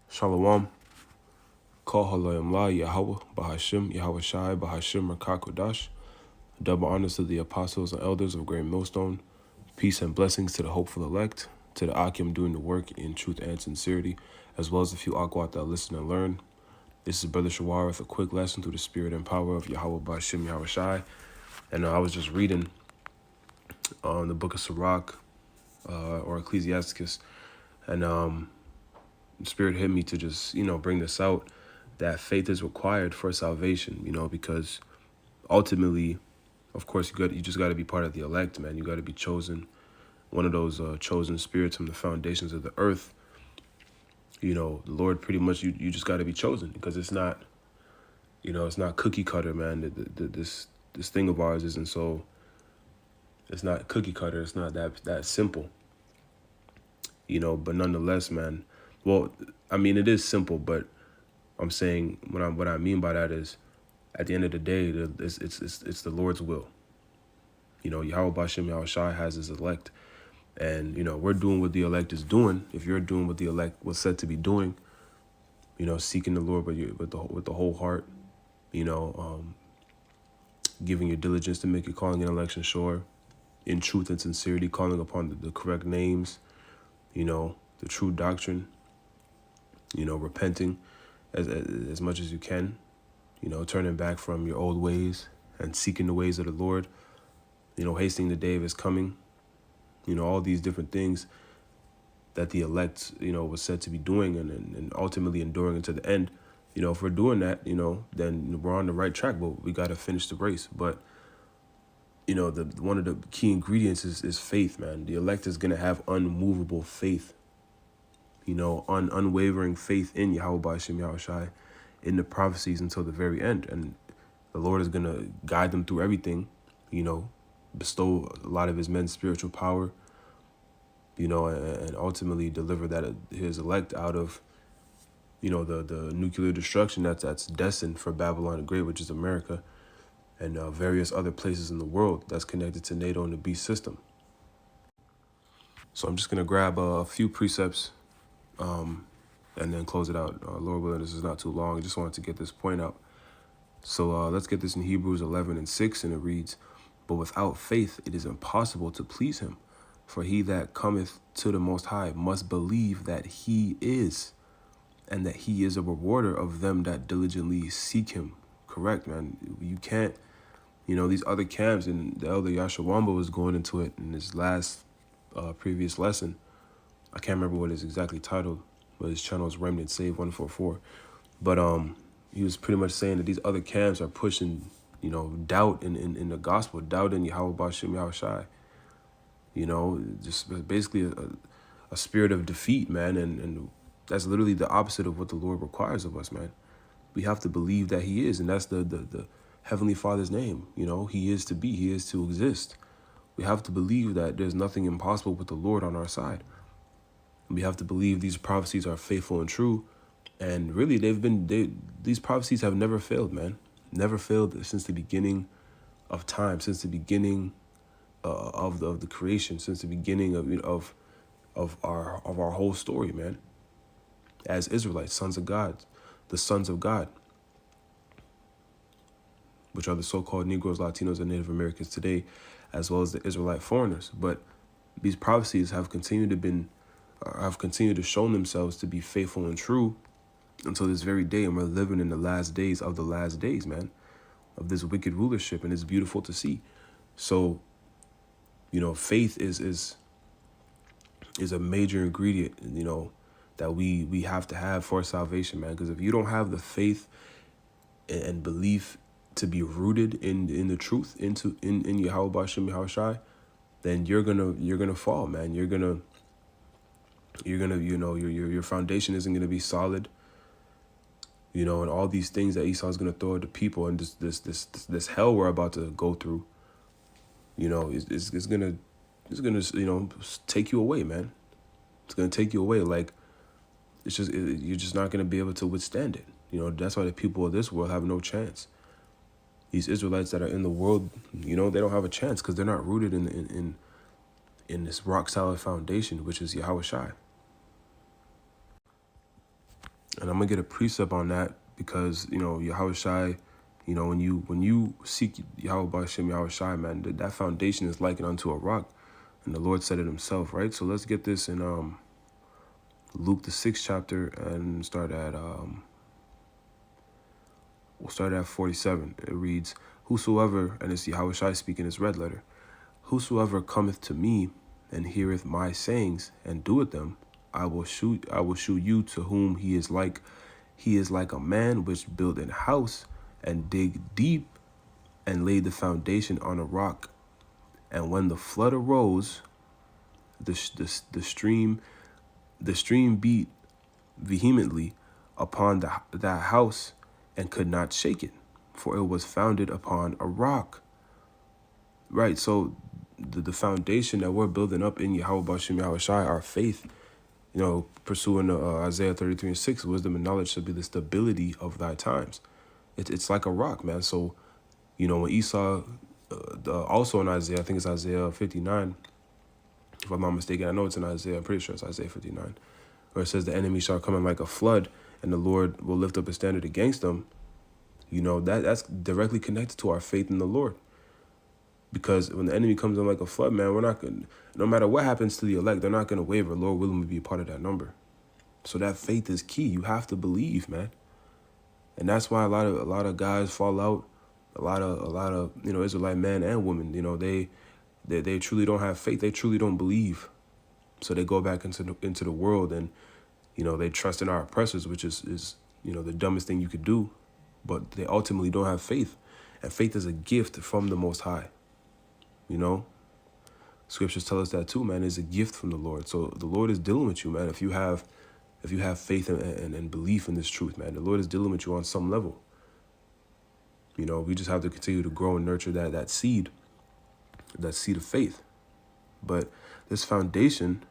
Shalom. Call Halayim La Yahweh, Bahashim, Yahweh Shai, Bahashim, Rakakodash. Double honors to the apostles and elders of Great Millstone. Peace and blessings to the hopeful elect, to the Akim doing the work in truth and sincerity, as well as a few Akwat that listen and learn. This is Brother Shawar with a quick lesson through the spirit and power of Yahweh Bahashim, Yahweh Shai. And I was just reading the book of Sirach, or Ecclesiasticus, and the Spirit hit me to just, bring this out, that faith is required for salvation, because ultimately, of course, you just got to be part of the elect, man. You got to be chosen, one of those chosen spirits from the foundations of the earth. The Lord pretty much, you just got to be chosen, because it's not, it's not cookie cutter, man. This thing of ours isn't so, it's not cookie cutter. It's not that simple, but nonetheless, man. Well, I mean, it is simple, but I'm saying what I mean by that is, at the end of the day, it's the Lord's will. Yahweh Bashem Yahweh Shai has his elect, and we're doing what the elect is doing. If you're doing what the elect was said to be doing, seeking the Lord with the whole heart, giving your diligence to make your calling and election sure, in truth and sincerity, calling upon the correct names, the true doctrine, repenting as much as you can, turning back from your old ways and seeking the ways of the Lord, hastening the day of his coming, all these different things that the elect, was said to be doing and ultimately enduring unto the end. If we're doing that, then we're on the right track, but we got to finish the race. But, one of the key ingredients is faith, man. The elect is going to have unmovable faith, unwavering faith in Yahweh Bashem Yahweh Shai, in the prophecies until the very end. And the Lord is going to guide them through everything, bestow a lot of his men's spiritual power, and ultimately deliver that his elect out of, the nuclear destruction that's destined for Babylon the Great, which is America, and various other places in the world that's connected to NATO and the beast system. So I'm just going to grab a few precepts and then close it out. Lord willing, this is not too long. I just wanted to get this point out. So let's get this in Hebrews 11:6, and it reads, "But without faith it is impossible to please him. For he that cometh to the Most High must believe that he is, and that he is a rewarder of them that diligently seek him." Correct, man. You can't, these other camps, and the elder Yasharala was going into it in his last previous lesson. I can't remember what it's exactly titled, but his channel is Remnant Save 144. But he was pretty much saying that these other camps are pushing, doubt in the gospel, doubt in Yahweh Bashem Yahweh Shai. Just basically a spirit of defeat, man. And that's literally the opposite of what the Lord requires of us, man. We have to believe that he is, and that's the Heavenly Father's name. He is to be, he is to exist. We have to believe that there's nothing impossible with the Lord on our side. We have to believe these prophecies are faithful and true. And really, these prophecies have never failed, man. Never failed since the beginning of time, since the beginning of the creation, since the beginning of our whole story, man. As Israelites, sons of God, the sons of God, which are the so-called Negros, Latinos, and Native Americans today, as well as the Israelite foreigners. But these prophecies have continued to show themselves to be faithful and true until this very day. And we're living in the last days of the last days, man, of this wicked rulership. And it's beautiful to see. So, faith is a major ingredient, that we have to have for salvation, man. Because if you don't have the faith and belief to be rooted in the truth, in Yahweh Bashem Yahweh Shai, then you're gonna fall, man. You're gonna your foundation isn't gonna be solid, and all these things that Esau's gonna throw at the people, and this hell we're about to go through, it's gonna take you away, man. It's gonna take you away. Like, you're just not gonna be able to withstand it. That's why the people of this world have no chance. These Israelites that are in the world, they don't have a chance because they're not rooted in this rock solid foundation, which is Yahweh Shai. And I'm gonna get a precept on that because, Yahweh Shai, when you seek Yahweh Ba'ashem, Yahweh Shai, man, that foundation is likened unto a rock. And the Lord said it himself, right? So let's get this in Luke the 6th chapter and we'll start at 47. It reads, whosoever, and it's Yahweh Shai speaking his red letter, whosoever cometh to me and heareth my sayings and doeth them, I will shew you to whom he is like. He is like a man which built an house and dig deep and laid the foundation on a rock. And when the flood arose, the stream beat vehemently upon that house and could not shake it, for it was founded upon a rock. Right, so the foundation that we're building up in Yahweh Ba'ashem Yahweh Shai, our faith, pursuing Isaiah 33:6, wisdom and knowledge should be the stability of thy times. It's like a rock, man. So, when Esau, also in Isaiah, I think it's Isaiah 59, if I'm not mistaken, I know it's in Isaiah, I'm pretty sure it's Isaiah 59, where it says the enemy shall come in like a flood and the Lord will lift up a standard against them. That's directly connected to our faith in the Lord. Because when the enemy comes in like a flood, man, we're not going to, no matter what happens to the elect, they're not going to waver. Lord willing, we be a part of that number. So that faith is key. You have to believe, man. And that's why a lot of guys fall out. A lot of Israelite men and women, they truly don't have faith. They truly don't believe. So they go back into the world and, they trust in our oppressors, which is the dumbest thing you could do. But they ultimately don't have faith. And faith is a gift from the Most High. Scriptures tell us that too, man. It's a gift from the Lord. So the Lord is dealing with you, man. If you have faith and belief in this truth, man, the Lord is dealing with you on some level. We just have to continue to grow and nurture that seed of faith. But this foundation,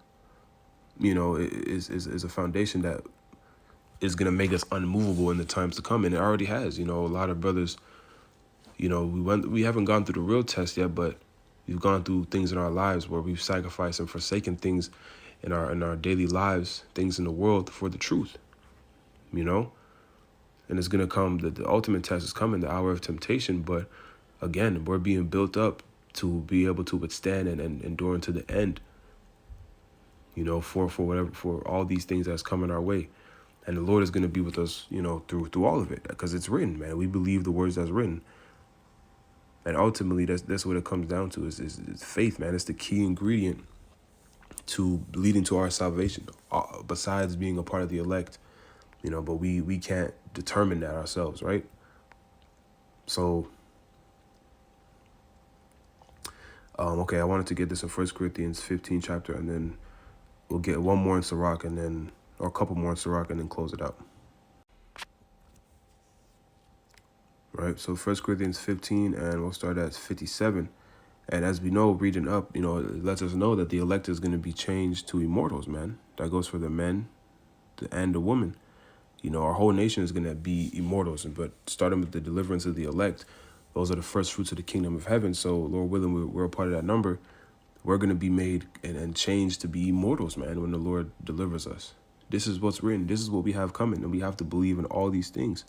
is a foundation that is going to make us unmovable in the times to come. And it already has. A lot of brothers, we haven't gone through the real test yet, but we've gone through things in our lives where we've sacrificed and forsaken things in our daily lives, things in the world for the truth, And it's going to come, the ultimate test is coming, the hour of temptation. But again, we're being built up to be able to withstand and endure unto the end, for all these things that's coming our way. And the Lord is going to be with us, through all of it, because it's written, man. We believe the words that's written. And ultimately, that's what it comes down to is faith, man. It's the key ingredient to leading to our salvation, besides being a part of the elect, but we can't determine that ourselves, right? So, okay, I wanted to get this in 1 Corinthians 15 chapter, and then we'll get one more in Sirach, or a couple more in Sirach, and then close it out. Right, so 1 Corinthians 15, and we'll start at 57. And as we know, reading up, it lets us know that the elect is going to be changed to immortals, man. That goes for the men and the women. Our whole nation is going to be immortals. But starting with the deliverance of the elect, those are the first fruits of the kingdom of heaven. So, Lord willing, we're a part of that number. We're going to be made and changed to be immortals, man, when the Lord delivers us. This is what's written. This is what we have coming. And we have to believe in all these things.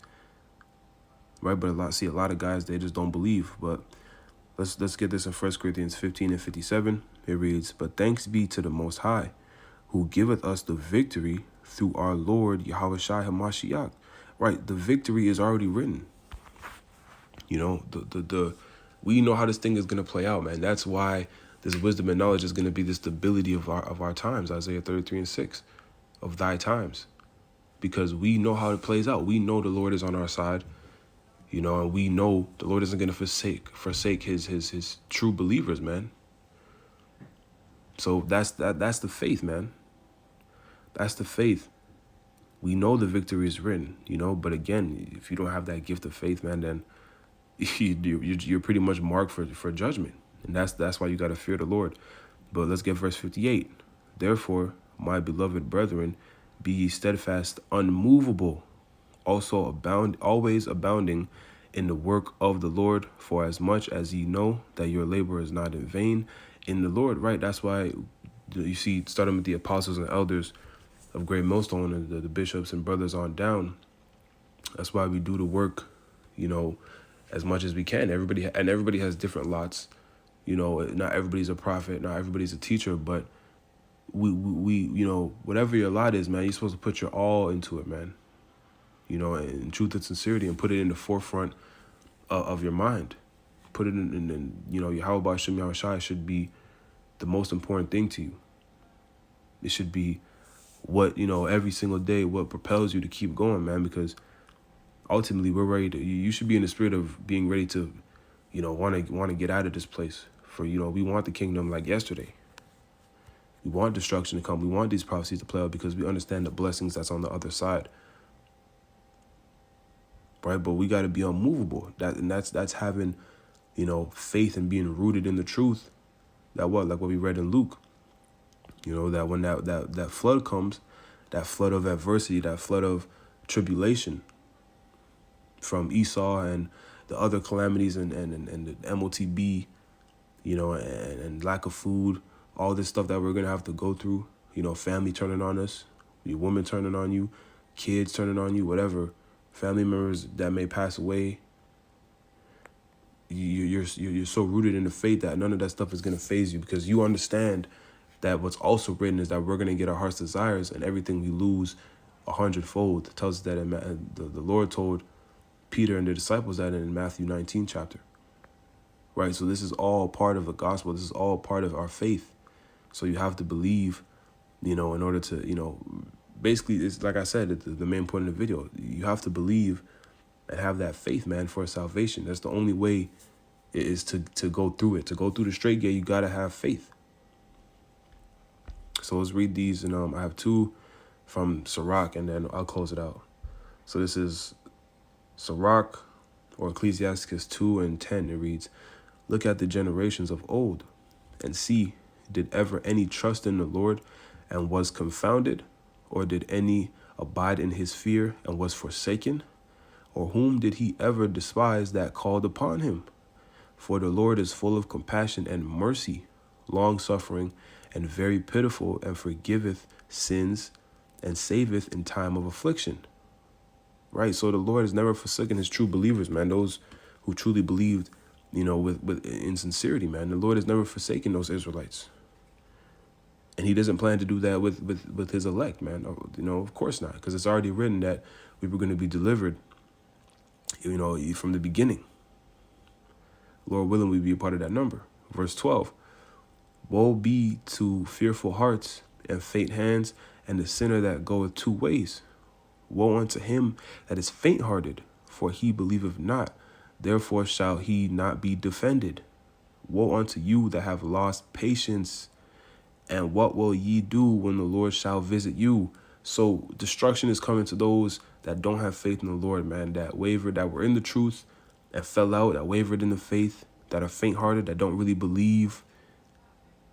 Right, but a lot of guys, they just don't believe. But let's get this in 1 Corinthians 15 and 57. It reads, but thanks be to the Most High, who giveth us the victory through our Lord Yahweh Shai HaMashiach. Right, the victory is already written. We know how this thing is going to play out, man. That's why this wisdom and knowledge is going to be the stability of our times, Isaiah 33:6, of thy times. Because we know how it plays out. We know the Lord is on our side. And we know the Lord isn't going to forsake his true believers, man. So that's the faith, man. That's the faith. We know the victory is written, but again, if you don't have that gift of faith, man, then you're pretty much marked for judgment. And that's why you got to fear the Lord. But let's get verse 58. Therefore, my beloved brethren, be ye steadfast, unmovable, also always abounding in the work of the Lord, for as much as ye know that your labor is not in vain in the Lord. Right, that's why you see, starting with the apostles and elders, of Great Millstone and the bishops and brothers on down. That's why we do the work, as much as we can. Everybody has different lots. Not everybody's a prophet, not everybody's a teacher, but we whatever your lot is, man, you're supposed to put your all into it, man. In truth and sincerity, and put it in the forefront of your mind. Put it in Yahweh B'Hashem Yahushai should be the most important thing to you. It should be what, every single day, what propels you to keep going, man, because ultimately we're ready to, you should be in the spirit of being ready to, want to get out of this place. For, we want the kingdom like yesterday. We want destruction to come. We want these prophecies to play out because we understand the blessings that's on the other side. Right? But we got to be unmovable. That's having, faith and being rooted in the truth. Like what we read in Luke. That when that flood comes, that flood of adversity, that flood of tribulation from Esau and the other calamities and the MOTB, and lack of food, all this stuff that we're going to have to go through, family turning on us, your woman turning on you, kids turning on you, whatever, family members that may pass away. You're so rooted in the faith that none of that stuff is going to faze you because you understand that what's also written is that we're going to get our heart's desires and everything we lose 100-fold. It tells us that the Lord told Peter and the disciples that in Matthew 19 chapter. Right? So this is all part of the gospel. This is all part of our faith. So you have to believe, in order to, basically, it's like I said, the main point of the video. You have to believe and have that faith, man, for salvation. That's the only way is to go through it. To go through the straight gate, you got to have faith. So let's read these. And I have two from Sirach, and then I'll close it out. So this is Sirach, or Ecclesiasticus 2:10. It reads, "Look at the generations of old, and see, did ever any trust in the Lord, and was confounded? Or did any abide in his fear, and was forsaken? Or whom did he ever despise that called upon him? For the Lord is full of compassion and mercy, long-suffering, and very pitiful, and forgiveth sins, and saveth in time of affliction." Right? So the Lord has never forsaken his true believers, man. Those who truly believed, with in sincerity, man. The Lord has never forsaken those Israelites. And he doesn't plan to do that with his elect, man. Of course not, because it's already written that we were going to be delivered, from the beginning. Lord willing, we be a part of that number. Verse 12, "Woe be to fearful hearts and faint hands, and the sinner that goeth two ways. Woe unto him that is faint-hearted, for he believeth not, therefore shall he not be defended. Woe unto you that have lost patience, and what will ye do when the Lord shall visit you?" So destruction is coming to those that don't have faith in the Lord, man, that wavered, that were in the truth and fell out, that wavered in the faith, that are faint-hearted, that don't really believe,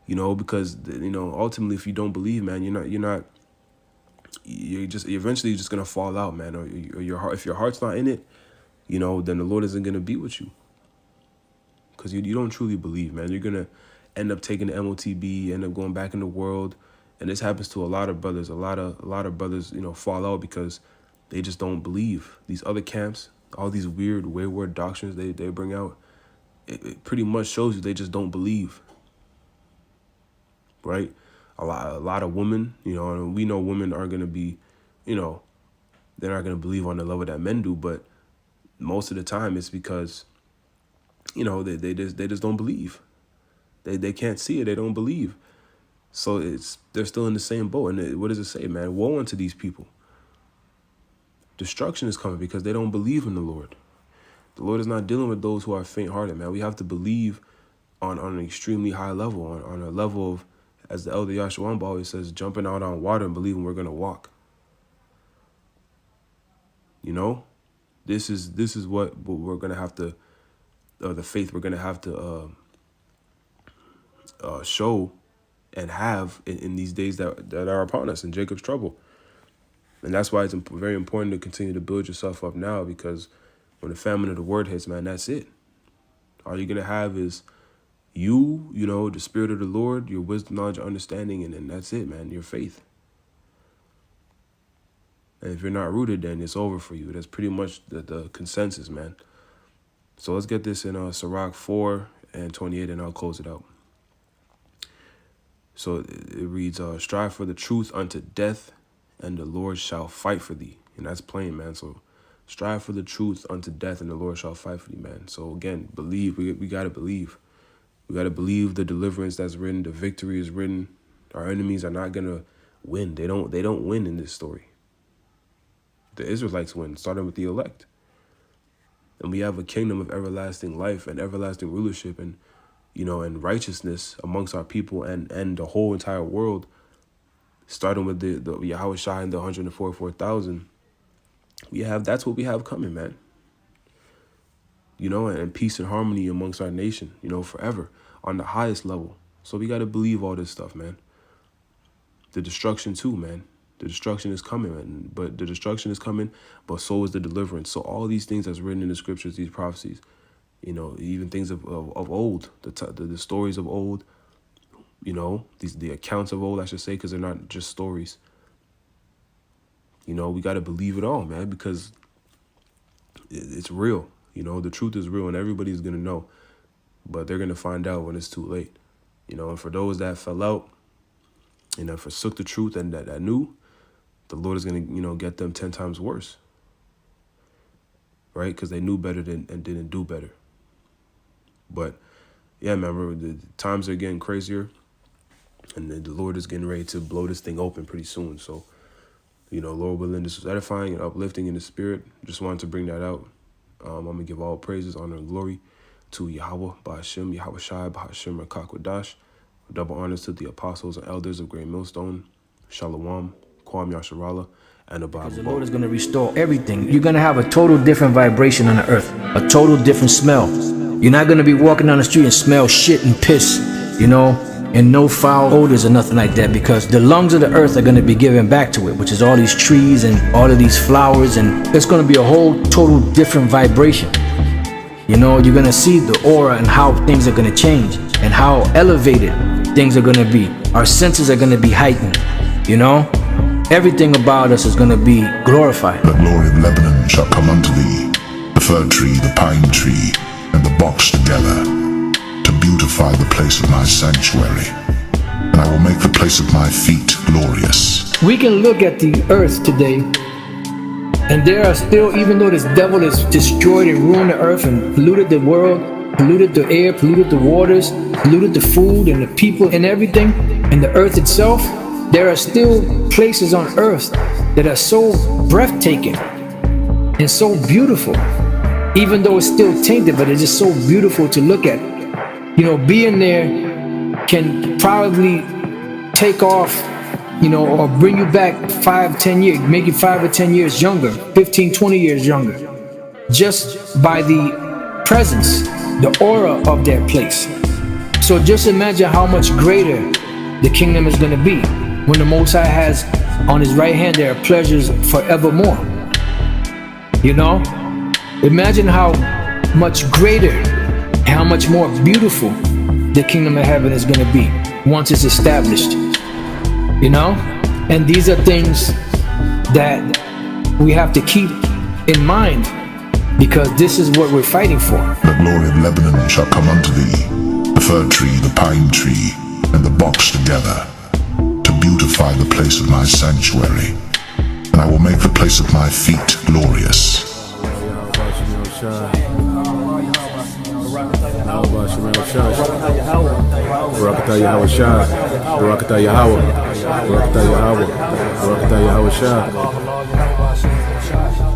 because, ultimately, if you don't believe, man, you're eventually just going to fall out, man, or your heart, if your heart's not in it, then the Lord isn't going to be with you because you don't truly believe, man. You're going to end up taking the MOTB, end up going back in the world. And this happens to a lot of brothers. A lot of brothers, fall out because they just don't believe. These other camps, all these weird, wayward doctrines they bring out, it pretty much shows you they just don't believe. Right? A lot of women, and we know women aren't going to be, they're not going to believe on the level that men do. But most of the time it's because, they just don't believe. They can't see it. They don't believe. So they're still in the same boat. And what does it say, man? Woe unto these people. Destruction is coming because they don't believe in the Lord. The Lord is not dealing with those who are faint-hearted, man. We have to believe on an extremely high level, on a level of, as the elder Yasharala always says, jumping out on water and believing we're going to walk. This is what we're going to have to, the faith we're going to have to show and have in these days that are upon us in Jacob's trouble. And that's why it's very important to continue to build yourself up now, because when the famine of the word hits, man, that's it. All you're going to have is the spirit of the Lord, your wisdom, knowledge, understanding, and that's it, man, your faith. And if you're not rooted, then it's over for you. That's pretty much the consensus, man. So let's get this in Sirach 4:28, and I'll close it out. So it reads, strive for the truth unto death, and the Lord shall fight for thee. And that's plain, man. So strive for the truth unto death, and the Lord shall fight for thee, man. So again, believe. We got to believe. We got to believe the deliverance that's written. The victory is written. Our enemies are not going to win. They don't win in this story. The Israelites win, starting with the elect. And we have a kingdom of everlasting life and everlasting rulership and, and righteousness amongst our people and the whole entire world, starting with the Yahweh Shai and the 144,000. That's what we have coming, man. And peace and harmony amongst our nation, forever on the highest level. So we got to believe all this stuff, man. The destruction too, man. The destruction is coming, man. But the destruction is coming, but so is the deliverance. So all these things that's written in the scriptures, these prophecies, even things of old, the stories of old, the accounts of old, I should say, because they're not just stories. We got to believe it all, man, because it's real. The truth is real, and everybody's going to know. But they're going to find out when it's too late. And for those that fell out, forsook the truth and that knew, the Lord is going to, get them 10 times worse. Right? Because they knew better and didn't do better. But, yeah, remember, the times are getting crazier. And the Lord is getting ready to blow this thing open pretty soon. So, Lord willing, this was edifying and uplifting in the spirit. Just wanted to bring that out. I'm going to give all praises, honor, and glory to Yahweh, Bahashim, Yahweh Shai, Bahashim, Rakakwadash. Double honors to the apostles and elders of Great Millstone, Shalom, Kwam Yasharala, and the Bible. The Lord is going to restore everything. You're going to have a total different vibration on the earth, a total different smell. You're not going to be walking down the street and smell shit and piss, and no foul odors or nothing like that, because the lungs of the earth are going to be given back to it, which is all these trees and all of these flowers, and it's going to be a whole total different vibration. You're going to see the aura and how things are going to change and how elevated things are going to be. Our senses are going to be heightened, Everything about us is going to be glorified. The glory of Lebanon shall come unto thee, the fir tree, the pine tree, and the box together, to beautify the place of my sanctuary. And I will make the place of my feet glorious. We can look at the earth today, and there are still, even though this devil has destroyed and ruined the earth and polluted the world, polluted the air, polluted the waters, polluted the food and the people and everything, and the earth itself, there are still places on earth that are so breathtaking and so beautiful, even though it's still tainted, but it's just so beautiful to look at. Being there can probably take off, or bring you back 5-10 years, make you 5 or 10 years younger, 15-20 years younger, just by the presence, the aura of that place. So just imagine how much greater the kingdom is going to be when the Most High has on his right hand there are pleasures forevermore. Imagine how much greater, how much more beautiful the kingdom of heaven is going to be once it's established. And these are things that we have to keep in mind, because this is what we're fighting for. The glory of Lebanon shall come unto thee, the fir tree, the pine tree, and the box together, to beautify the place of my sanctuary. And I will make the place of my feet glorious. Barakatah Yahweh Shai, Barakatah Yahweh, Barakatah Yahweh, Barakatah Yahweh Shai.